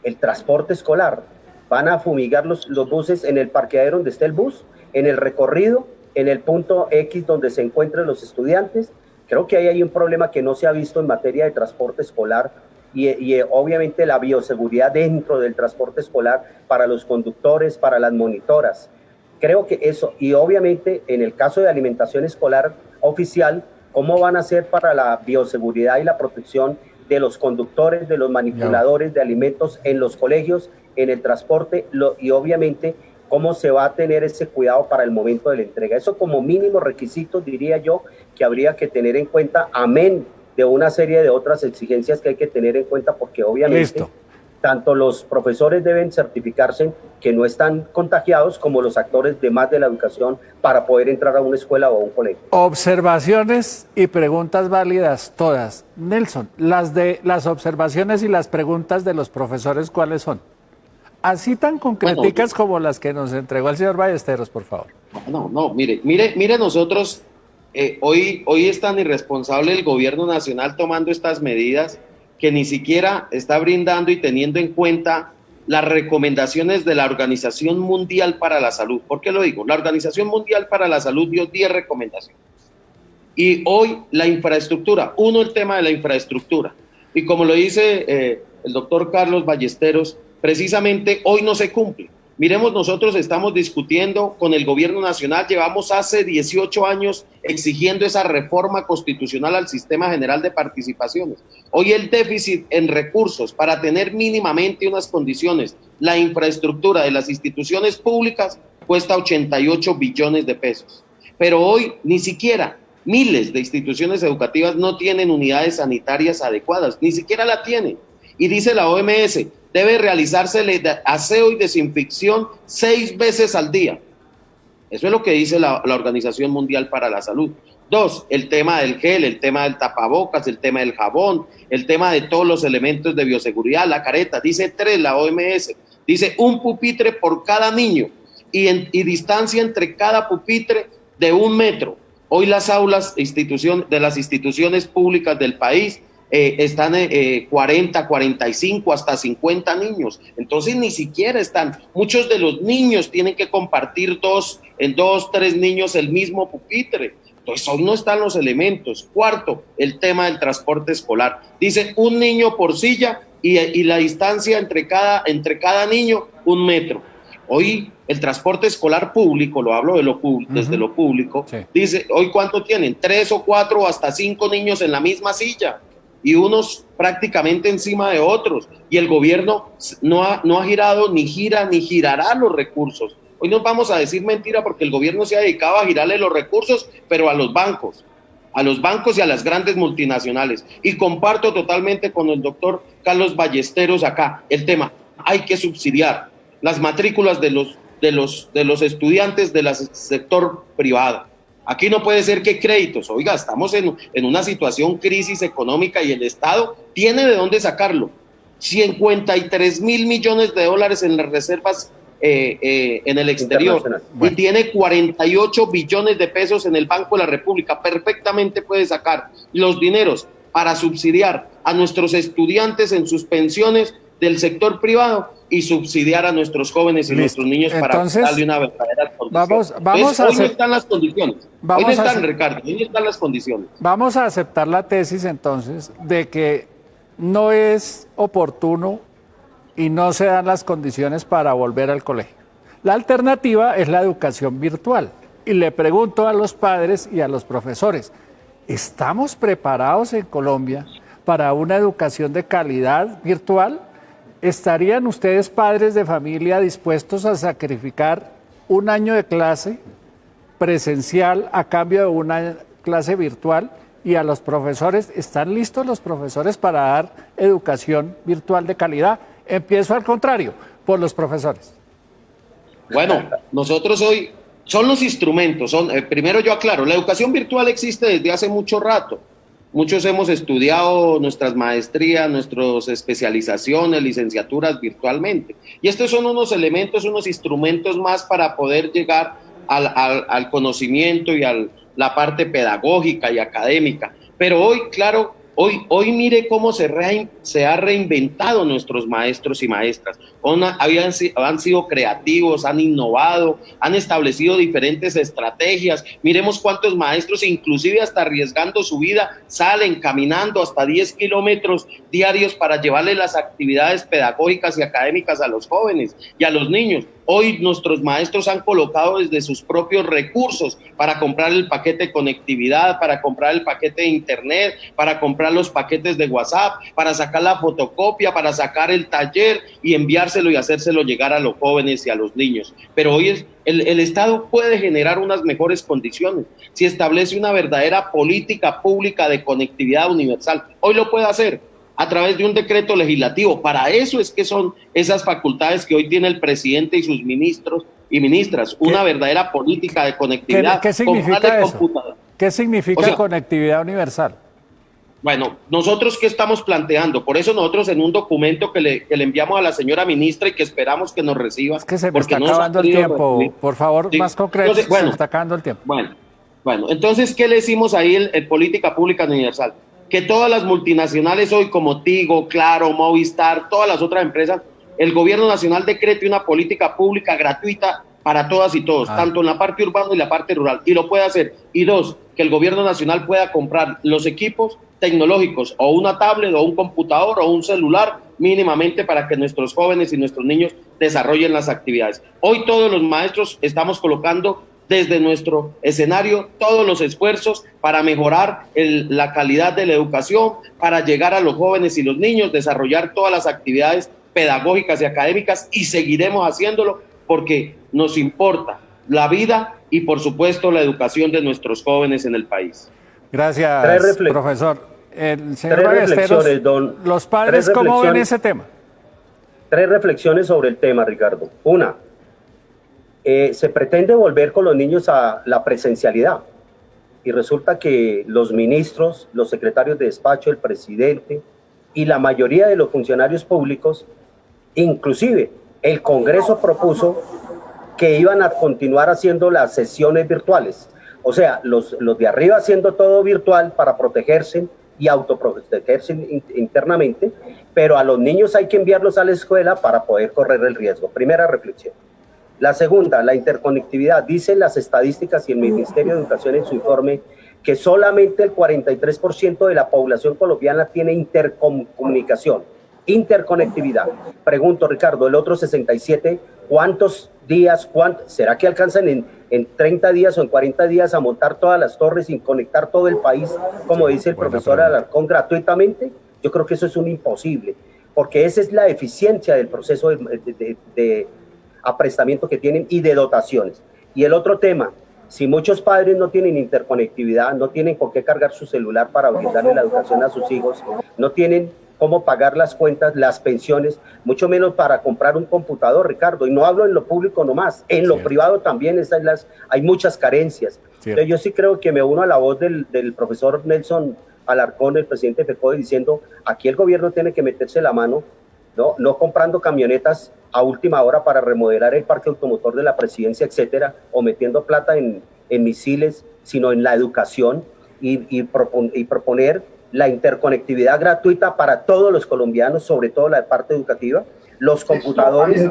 el transporte escolar. Van a fumigar los buses en el parqueadero donde esté el bus, en el recorrido, en el punto X donde se encuentren los estudiantes. Creo que ahí hay un problema que no se ha visto en materia de transporte escolar y obviamente la bioseguridad dentro del transporte escolar para los conductores, para las monitoras. Creo que eso, y obviamente en el caso de alimentación escolar oficial, ¿cómo van a hacer para la bioseguridad y la protección de los conductores, de los manipuladores de alimentos en los colegios, en el transporte y obviamente cómo se va a tener ese cuidado para el momento de la entrega? Eso como mínimo requisitos, diría yo, que habría que tener en cuenta, amén de una serie de otras exigencias que hay que tener en cuenta, porque obviamente tanto los profesores deben certificarse que no están contagiados como los actores demás de la educación para poder entrar a una escuela o a un colegio. Observaciones y preguntas válidas todas. Nelson, las observaciones y las preguntas de los profesores, ¿cuáles son? Así tan concreticas como las que nos entregó el señor Ballesteros, por favor. No, mire, nosotros, hoy es tan irresponsable el gobierno nacional tomando estas medidas que ni siquiera está brindando y teniendo en cuenta las recomendaciones de la Organización Mundial para la Salud. ¿Por qué lo digo? La Organización Mundial para la Salud dio 10 recomendaciones. Y hoy la infraestructura, el tema de la infraestructura. Y como lo dice el doctor Carlos Ballesteros, precisamente hoy no se cumple. Miremos, nosotros estamos discutiendo con el gobierno nacional, llevamos hace 18 años exigiendo esa reforma constitucional al sistema general de participaciones. Hoy el déficit en recursos para tener mínimamente unas condiciones, la infraestructura de las instituciones públicas cuesta 88 billones de pesos. Pero hoy ni siquiera miles de instituciones educativas no tienen unidades sanitarias adecuadas, ni siquiera la tienen. Y dice la OMS, debe realizarse aseo y desinfección 6 veces al día. Eso es lo que dice la Organización Mundial para la Salud. 2, el tema del gel, el tema del tapabocas, el tema del jabón, el tema de todos los elementos de bioseguridad, la careta. Dice 3, la OMS, dice 1 pupitre por cada niño y distancia entre cada pupitre de 1 metro. Hoy las aulas de las instituciones públicas del país están 40, 45, hasta 50 niños. Entonces ni siquiera están. Muchos de los niños tienen que compartir 2, 3 niños el mismo pupitre. Entonces hoy no están los elementos. 4, el tema del transporte escolar. Dice 1 niño por silla y la distancia entre cada niño 1 metro. Hoy el transporte escolar público, lo hablo desde lo público, sí. Dice, hoy ¿cuánto tienen? 3 o 4 o hasta 5 niños en la misma silla y unos prácticamente encima de otros. Y el gobierno no ha girado, ni gira, ni girará los recursos. Hoy nos vamos a decir mentira porque el gobierno se ha dedicado a girarle los recursos, pero a los bancos y a las grandes multinacionales. Y comparto totalmente con el doctor Carlos Ballesteros acá el tema. Hay que subsidiar las matrículas de los estudiantes del sector privado. Aquí no puede ser que créditos, oiga, estamos en una situación crisis económica y el Estado tiene de dónde sacarlo. 53.000 millones de dólares en las reservas en el exterior y tiene 48 billones de pesos en el Banco de la República. Perfectamente puede sacar los dineros para subsidiar a nuestros estudiantes en sus pensiones del sector privado y subsidiar a nuestros jóvenes y nuestros niños. Entonces, para darle una verdadera condición. Hoy no están las condiciones. Hoy no están, Ricardo, hoy no están las condiciones. Vamos a aceptar la tesis entonces de que no es oportuno y no se dan las condiciones para volver al colegio. La alternativa es la educación virtual. Y le pregunto a los padres y a los profesores, ¿estamos preparados en Colombia para una educación de calidad virtual? ¿Estarían ustedes, padres de familia, dispuestos a sacrificar un año de clase presencial a cambio de una clase virtual? Y a los profesores, ¿están listos los profesores para dar educación virtual de calidad? Empiezo al contrario, por los profesores. Bueno, nosotros hoy son los instrumentos. Primero yo aclaro, la educación virtual existe desde hace mucho rato. Muchos hemos estudiado nuestras maestrías, nuestras especializaciones, licenciaturas virtualmente. Y estos son unos elementos, unos instrumentos más para poder llegar al conocimiento y a la parte pedagógica y académica. Pero hoy, claro, hoy mire cómo se ha reinventado nuestros maestros y maestras. Han sido creativos, han innovado, han establecido diferentes estrategias. Miremos cuántos maestros, inclusive hasta arriesgando su vida, salen caminando hasta 10 kilómetros diarios para llevarle las actividades pedagógicas y académicas a los jóvenes y a los niños. Hoy nuestros maestros han colocado desde sus propios recursos para comprar el paquete de conectividad, para comprar el paquete de internet, para comprar los paquetes de WhatsApp, para sacar la fotocopia, para sacar el taller y enviárselo y hacérselo llegar a los jóvenes y a los niños. Pero hoy el Estado puede generar unas mejores condiciones si establece una verdadera política pública de conectividad universal. Hoy lo puede hacer a través de un decreto legislativo. Para eso es que son esas facultades que hoy tiene el presidente y sus ministros y ministras, una verdadera política de conectividad. ¿Qué significa eso? ¿Qué significa conectividad universal? Bueno, nosotros ¿qué estamos planteando? Por eso nosotros en un documento que le enviamos a la señora ministra y que esperamos que nos reciba. Es que se me está acabando el tiempo. Por favor, sí, más concreto, entonces, se me está acabando el tiempo. Bueno, entonces, ¿qué le decimos ahí en Política Pública Universal? Que todas las multinacionales hoy, como Tigo, Claro, Movistar, todas las otras empresas, el gobierno nacional decrete una política pública gratuita para todas y todos, tanto en la parte urbana y la parte rural, y lo puede hacer. Y dos, que el gobierno nacional pueda comprar los equipos tecnológicos, o una tablet, o un computador, o un celular, mínimamente para que nuestros jóvenes y nuestros niños desarrollen las actividades. Hoy todos los maestros estamos colocando desde nuestro escenario todos los esfuerzos para mejorar la calidad de la educación, para llegar a los jóvenes y los niños, desarrollar todas las actividades pedagógicas y académicas, y seguiremos haciéndolo porque nos importa la vida y, por supuesto, la educación de nuestros jóvenes en el país. Gracias, profesor. Señor Ballesteros, ¿los padres cómo ven ese tema? 3 reflexiones sobre el tema, Ricardo. Una, se pretende volver con los niños a la presencialidad y resulta que los ministros, los secretarios de despacho, el presidente y la mayoría de los funcionarios públicos, inclusive el Congreso propuso que iban a continuar haciendo las sesiones virtuales. O sea, los de arriba haciendo todo virtual para protegerse y autoprotegerse internamente, pero a los niños hay que enviarlos a la escuela para poder correr el riesgo. Primera reflexión. La segunda, la interconectividad. Dicen las estadísticas y el Ministerio de Educación en su informe que solamente el 43% de la población colombiana tiene interconectividad. Pregunto, Ricardo, el otro 67%, ¿cuántos días, será que alcanzan en 30 días o en 40 días a montar todas las torres sin conectar todo el país, como dice el profesor Alarcón, gratuitamente? Yo creo que eso es un imposible, porque esa es la eficiencia del proceso de aprestamiento que tienen y de dotaciones. Y el otro tema, si muchos padres no tienen interconectividad, no tienen con qué cargar su celular para brindarle la educación a sus hijos, no tienen cómo pagar las cuentas, las pensiones, mucho menos para comprar un computador, Ricardo. Y no hablo en lo público nomás, en lo privado también hay muchas carencias. Entonces yo sí creo que me uno a la voz del profesor Nelson Alarcón, el presidente de FECODE, diciendo, aquí el gobierno tiene que meterse la mano, no comprando camionetas a última hora para remodelar el parque automotor de la presidencia, etcétera, o metiendo plata en misiles, sino en la educación y proponer la interconectividad gratuita para todos los colombianos, sobre todo la parte educativa, los computadores,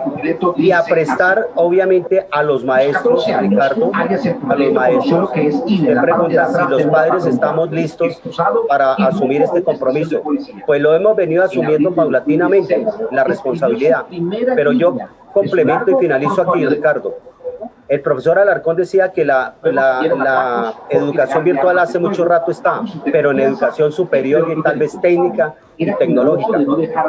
y a prestar obviamente a los maestros, Ricardo, a los maestros. Usted pregunta si los padres estamos listos para asumir este compromiso. Pues lo hemos venido asumiendo paulatinamente, la responsabilidad. Pero yo complemento y finalizo aquí, Ricardo. El profesor Alarcón decía que la educación virtual hace mucho rato está, pero en educación superior y tal vez técnica y tecnológica.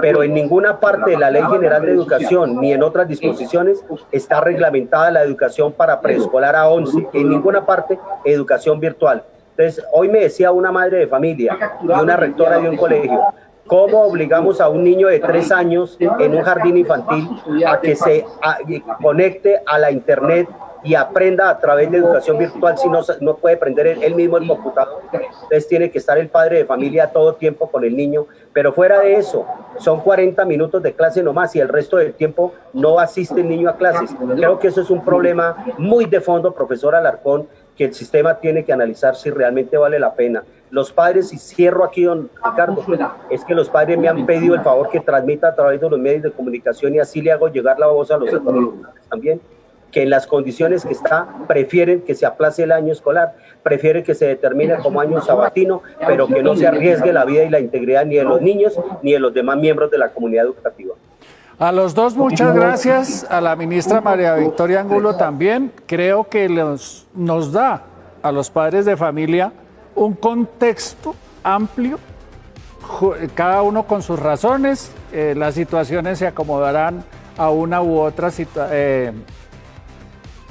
Pero en ninguna parte de la Ley General de Educación ni en otras disposiciones está reglamentada la educación para preescolar a 11. En ninguna parte educación virtual. Entonces, hoy me decía una madre de familia y una rectora de un colegio, ¿cómo obligamos a un niño de 3 años en un jardín infantil a que se conecte a la internet y aprenda a través de educación virtual si no puede prender él mismo el computador? Entonces tiene que estar el padre de familia todo tiempo con el niño, pero fuera de eso, son 40 minutos de clase nomás y el resto del tiempo no asiste el niño a clases. Creo que eso es un problema muy de fondo, profesor Alarcón, que el sistema tiene que analizar si realmente vale la pena. Los padres, y cierro aquí, don Ricardo, es que los padres me han pedido el favor que transmita a través de los medios de comunicación y así le hago llegar la voz a los estudiantes también, que en las condiciones que está, prefieren que se aplace el año escolar, prefieren que se determine como año sabatino, pero que no se arriesgue la vida y la integridad ni de los niños ni de los demás miembros de la comunidad educativa. A los dos, muchas gracias. A la ministra María Victoria Angulo también. Creo que nos da a los padres de familia un contexto amplio, cada uno con sus razones. Las situaciones se acomodarán a una u otra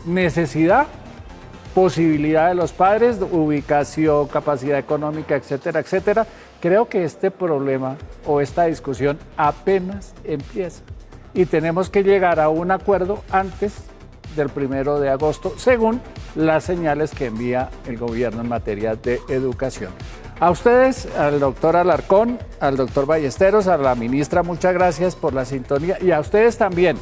necesidad, posibilidad de los padres, ubicación, capacidad económica, etcétera, etcétera. Creo que este problema o esta discusión apenas empieza y tenemos que llegar a un acuerdo antes del 1 de agosto, según las señales que envía el gobierno en materia de educación. A ustedes, al doctor Alarcón, al doctor Ballesteros, a la ministra, muchas gracias por la sintonía y a ustedes también,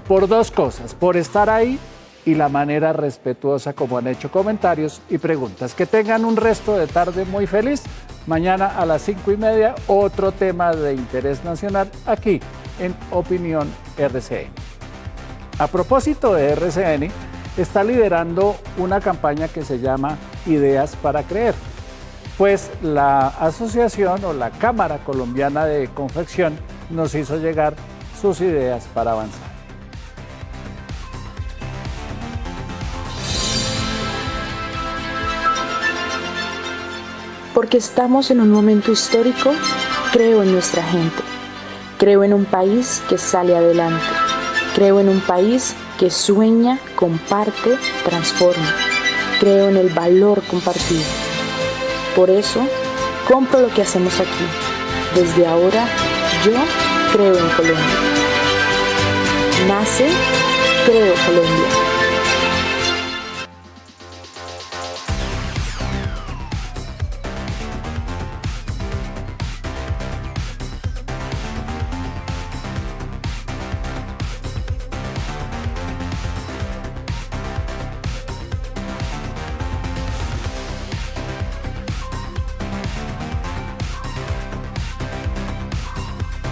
por dos cosas, por estar ahí y la manera respetuosa como han hecho comentarios y preguntas. Que tengan un resto de tarde muy feliz. Mañana a las 5:30, otro tema de interés nacional aquí en Opinión RCN. A propósito de RCN, está liderando una campaña que se llama Ideas para Creer. Pues la asociación o la Cámara Colombiana de Confección nos hizo llegar sus ideas para avanzar. Porque estamos en un momento histórico, creo en nuestra gente. Creo en un país que sale adelante. Creo en un país que sueña, comparte, transforma. Creo en el valor compartido. Por eso, compro lo que hacemos aquí. Desde ahora, yo creo en Colombia. Nace, creo Colombia.